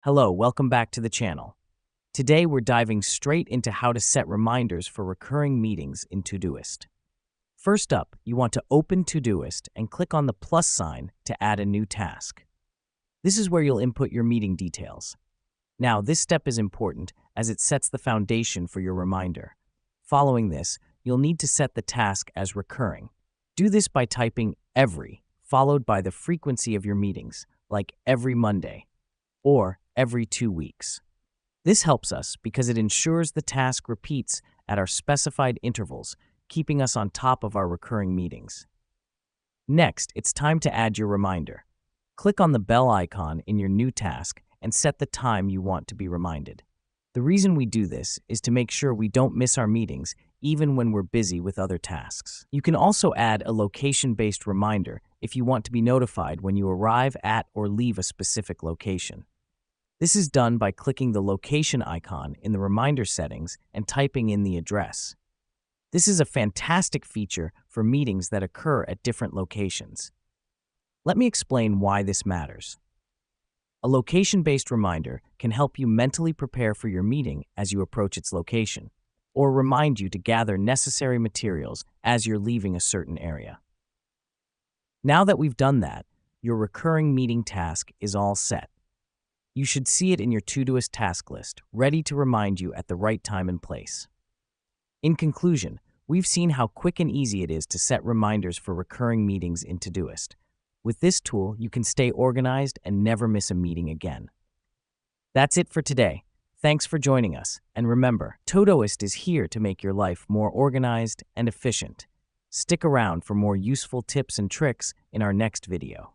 Hello, welcome back to the channel. Today we're diving straight into how to set reminders for recurring meetings in Todoist. First up, you want to open Todoist and click on the plus sign to add a new task. This is where you'll input your meeting details. Now, this step is important as it sets the foundation for your reminder. Following this, you'll need to set the task as recurring. Do this by typing every, followed by the frequency of your meetings, like every Monday, or every 2 weeks. This helps us because it ensures the task repeats at our specified intervals, keeping us on top of our recurring meetings. Next, it's time to add your reminder. Click on the bell icon in your new task and set the time you want to be reminded. The reason we do this is to make sure we don't miss our meetings even when we're busy with other tasks. You can also add a location-based reminder if you want to be notified when you arrive at or leave a specific location. This is done by clicking the location icon in the reminder settings and typing in the address. This is a fantastic feature for meetings that occur at different locations. Let me explain why this matters. A location-based reminder can help you mentally prepare for your meeting as you approach its location, or remind you to gather necessary materials as you're leaving a certain area. Now that we've done that, your recurring meeting task is all set. You should see it in your Todoist task list, ready to remind you at the right time and place. In conclusion, we've seen how quick and easy it is to set reminders for recurring meetings in Todoist. With this tool, you can stay organized and never miss a meeting again. That's it for today. Thanks for joining us. And remember, Todoist is here to make your life more organized and efficient. Stick around for more useful tips and tricks in our next video.